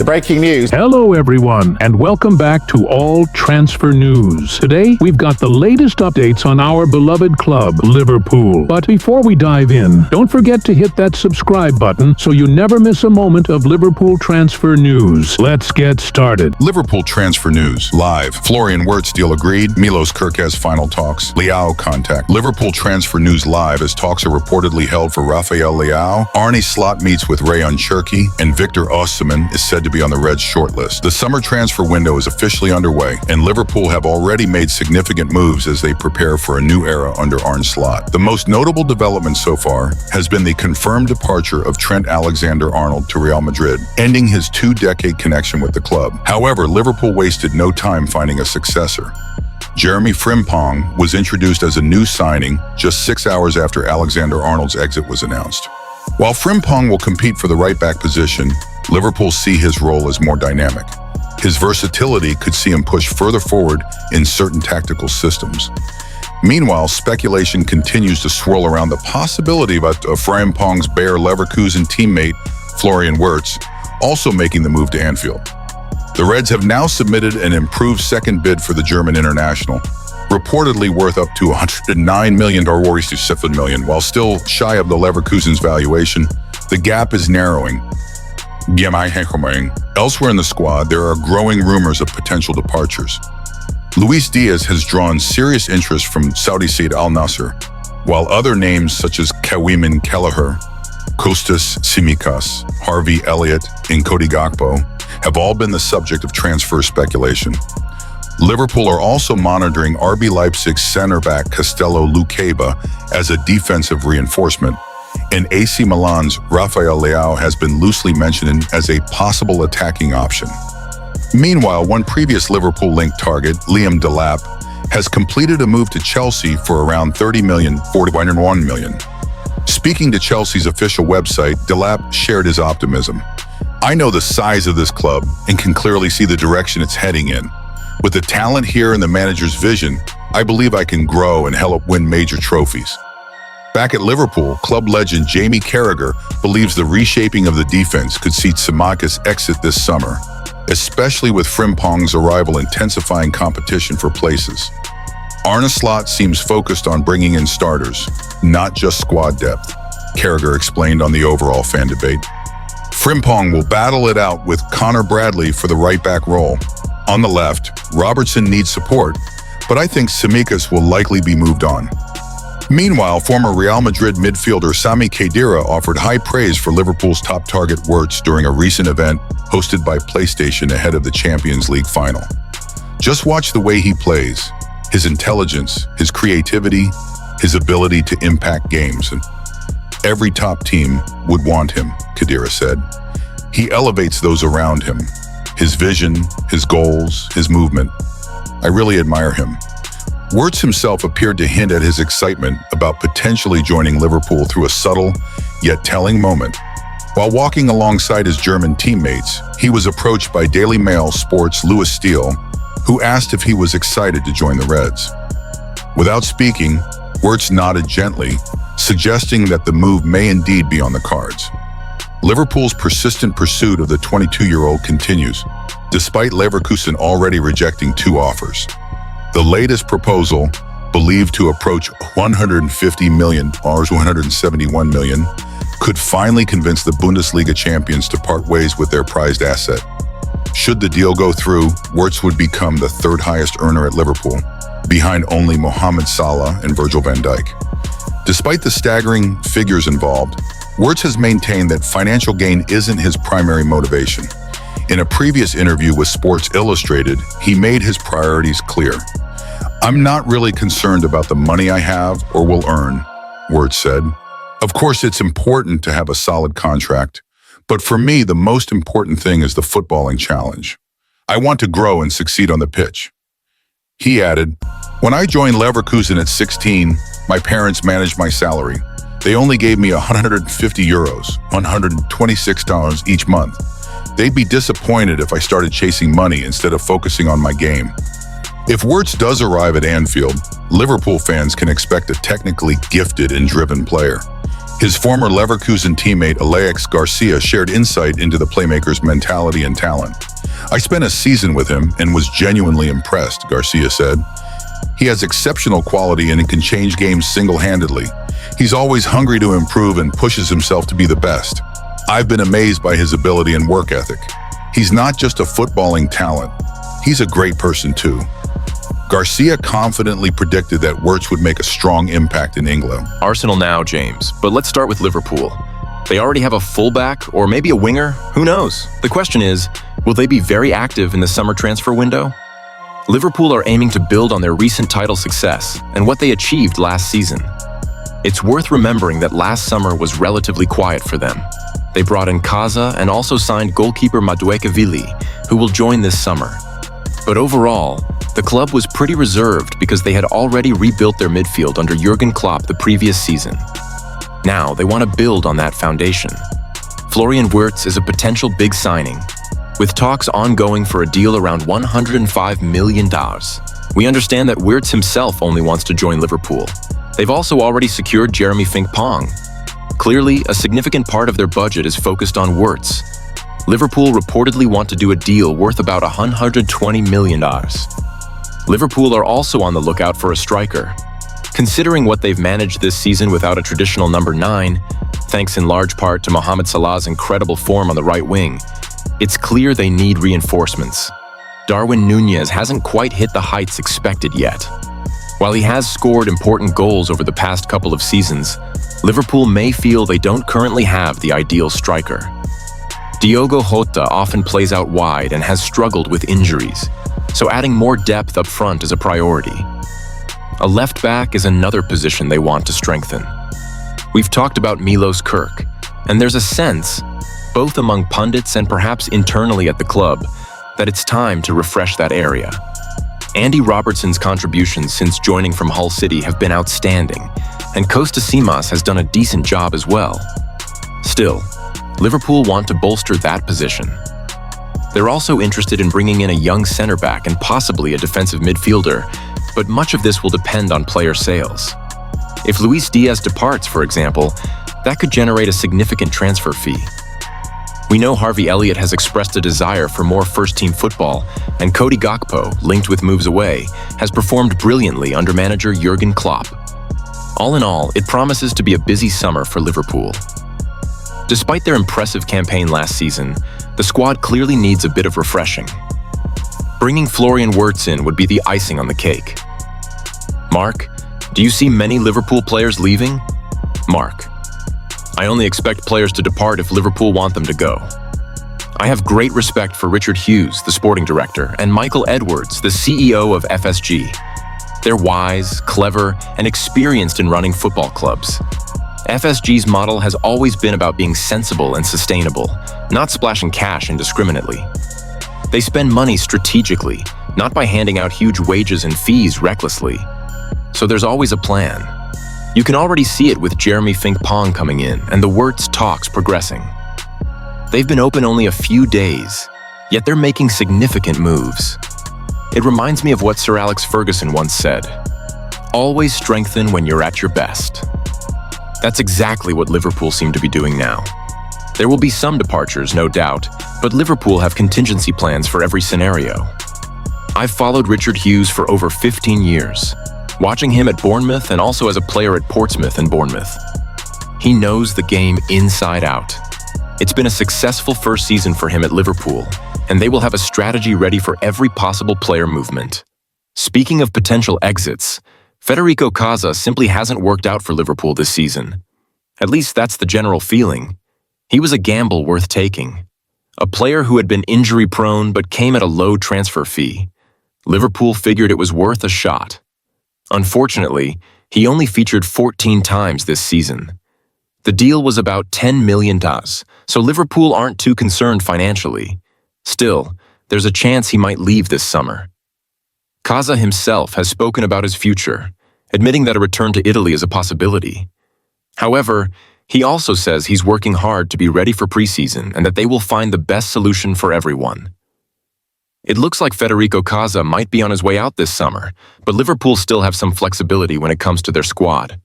The breaking news. Hello everyone, and welcome back to All Transfer News. Today, we've got the latest updates on our beloved club, Liverpool. But before we dive in, don't forget to hit that subscribe button so you never miss a moment of Liverpool transfer news. Let's get started. Liverpool transfer news. Live. Florian Wirtz deal agreed. Milos Kerkez final talks. Leao contact. Liverpool transfer news live as talks are reportedly held for Rafael Leao. Arne Slot meets with Florian Wirtz, and Victor Osimhen is said to be on the Reds shortlist. The summer transfer window is officially underway, and Liverpool have already made significant moves as they prepare for a new era under Arne Slot. The most notable development so far has been the confirmed departure of Trent Alexander-Arnold to Real Madrid, ending his two-decade connection with the club. However, Liverpool wasted no time finding a successor. Jeremy Frimpong was introduced as a new signing just 6 hours after Alexander-Arnold's exit was announced. While Frimpong will compete for the right-back position, Liverpool see his role as more dynamic. His versatility could see him push further forward in certain tactical systems. Meanwhile, speculation continues to swirl around the possibility of Frimpong's Bayer Leverkusen teammate, Florian Wirtz, also making the move to Anfield. The Reds have now submitted an improved second bid for the German international, reportedly worth up to $109 million or $7 million. While still shy of the Leverkusen's valuation, the gap is narrowing. Elsewhere in the squad, there are growing rumors of potential departures. Luis Diaz has drawn serious interest from Saudi side Al Nassr, while other names such as Kawiman Kelleher, Kostas Tsimikas, Harvey Elliott, and Cody Gakpo have all been the subject of transfer speculation. Liverpool are also monitoring RB Leipzig's center-back Castello Lukeba as a defensive reinforcement, and AC Milan's Rafael Leao has been loosely mentioned as a possible attacking option. Meanwhile, one previous Liverpool-linked target, Liam Delap, has completed a move to Chelsea for around $30 million, $41 million. Speaking to Chelsea's official website, Delap shared his optimism. "I know the size of this club and can clearly see the direction it's heading in. With the talent here and the manager's vision, I believe I can grow and help win major trophies." Back at Liverpool, club legend Jamie Carragher believes the reshaping of the defense could see Tsimikas exit this summer, especially with Frimpong's arrival intensifying competition for places. Arne Slot seems focused on bringing in starters, not just squad depth, Carragher explained on the overall fan debate. Frimpong will battle it out with Connor Bradley for the right-back role. On the left, Robertson needs support, but I think Tsimikas will likely be moved on. Meanwhile, former Real Madrid midfielder Sami Khedira offered high praise for Liverpool's top target Wirtz during a recent event hosted by PlayStation ahead of the Champions League final. "Just watch the way he plays, his intelligence, his creativity, his ability to impact games. And every top team would want him," Khedira said. "He elevates those around him. His vision, his goals, his movement. I really admire him." Wirtz himself appeared to hint at his excitement about potentially joining Liverpool through a subtle, yet telling moment. While walking alongside his German teammates, he was approached by Daily Mail Sports' Lewis Steele, who asked if he was excited to join the Reds. Without speaking, Wirtz nodded gently, suggesting that the move may indeed be on the cards. Liverpool's persistent pursuit of the 22-year-old continues, despite Leverkusen already rejecting 2 offers. The latest proposal, believed to approach $150 million, $171 million, could finally convince the Bundesliga champions to part ways with their prized asset. Should the deal go through, Wirtz would become the 3rd highest earner at Liverpool, behind only Mohamed Salah and Virgil van Dijk. Despite the staggering figures involved, Wirtz has maintained that financial gain isn't his primary motivation. In a previous interview with Sports Illustrated, he made his priorities clear. "I'm not really concerned about the money I have or will earn," Wirtz said. "Of course, it's important to have a solid contract, but for me, the most important thing is the footballing challenge. I want to grow and succeed on the pitch." He added, "When I joined Leverkusen at 16, my parents managed my salary. They only gave me €150, $126 each month. They'd be disappointed if I started chasing money instead of focusing on my game." If Wirtz does arrive at Anfield, Liverpool fans can expect a technically gifted and driven player. His former Leverkusen teammate Alex Garcia shared insight into the playmaker's mentality and talent. "I spent a season with him and was genuinely impressed," Garcia said. "He has exceptional quality and can change games single-handedly. He's always hungry to improve and pushes himself to be the best. I've been amazed by his ability and work ethic. He's not just a footballing talent, he's a great person too." Garcia confidently predicted that Wirtz would make a strong impact in England. Arsenal now, James, but let's start with Liverpool. They already have a fullback or maybe a winger, who knows? The question is, will they be very active in the summer transfer window? Liverpool are aiming to build on their recent title success and what they achieved last season. It's worth remembering that last summer was relatively quiet for them. They brought in Kaza and also signed goalkeeper Madueke, who will join this summer. But overall, the club was pretty reserved because they had already rebuilt their midfield under Jurgen Klopp the previous season. Now, they want to build on that foundation. Florian Wirtz is a potential big signing, with talks ongoing for a deal around $105 million. We understand that Wirtz himself only wants to join Liverpool. They've also already secured Jeremy Frimpong. Clearly, a significant part of their budget is focused on Wirtz. Liverpool reportedly want to do a deal worth about $120 million. Liverpool are also on the lookout for a striker. Considering what they've managed this season without a traditional number 9, thanks in large part to Mohamed Salah's incredible form on the right wing, it's clear they need reinforcements. Darwin Núñez hasn't quite hit the heights expected yet. While he has scored important goals over the past couple of seasons, Liverpool may feel they don't currently have the ideal striker. Diogo Jota often plays out wide and has struggled with injuries, so adding more depth up front is a priority. A left back is another position they want to strengthen. We've talked about Milos Kerkez, and there's a sense, both among pundits and perhaps internally at the club, that it's time to refresh that area. Andy Robertson's contributions since joining from Hull City have been outstanding, and Kostas Simas has done a decent job as well. Still, Liverpool want to bolster that position. They're also interested in bringing in a young center-back and possibly a defensive midfielder, but much of this will depend on player sales. If Luis Diaz departs, for example, that could generate a significant transfer fee. We know Harvey Elliott has expressed a desire for more first-team football, and Cody Gakpo, linked with moves away, has performed brilliantly under manager Jurgen Klopp. All in all, it promises to be a busy summer for Liverpool. Despite their impressive campaign last season, the squad clearly needs a bit of refreshing. Bringing Florian Wirtz in would be the icing on the cake. Mark, do you see many Liverpool players leaving? Mark: I only expect players to depart if Liverpool want them to go. I have great respect for Richard Hughes, the sporting director, and Michael Edwards, the CEO of FSG. They're wise, clever, and experienced in running football clubs. FSG's model has always been about being sensible and sustainable, not splashing cash indiscriminately. They spend money strategically, not by handing out huge wages and fees recklessly. So there's always a plan. You can already see it with Jeremy Frimpong coming in and the Wirtz talks progressing. They've been open only a few days, yet they're making significant moves. It reminds me of what Sir Alex Ferguson once said: always strengthen when you're at your best. That's exactly what Liverpool seem to be doing now. There will be some departures, no doubt, but Liverpool have contingency plans for every scenario. I've followed Richard Hughes for over 15 years, watching him at Bournemouth and also as a player at Portsmouth and Bournemouth. He knows the game inside out. It's been a successful first season for him at Liverpool, and they will have a strategy ready for every possible player movement. Speaking of potential exits, Federico Kaza simply hasn't worked out for Liverpool this season. At least that's the general feeling. He was a gamble worth taking. A player who had been injury-prone but came at a low transfer fee. Liverpool figured it was worth a shot. Unfortunately, he only featured 14 times this season. The deal was about $10 million, so Liverpool aren't too concerned financially. Still, there's a chance he might leave this summer. Kaza himself has spoken about his future, admitting that a return to Italy is a possibility. However, he also says he's working hard to be ready for preseason and that they will find the best solution for everyone. It looks like Federico Kaza might be on his way out this summer, but Liverpool still have some flexibility when it comes to their squad.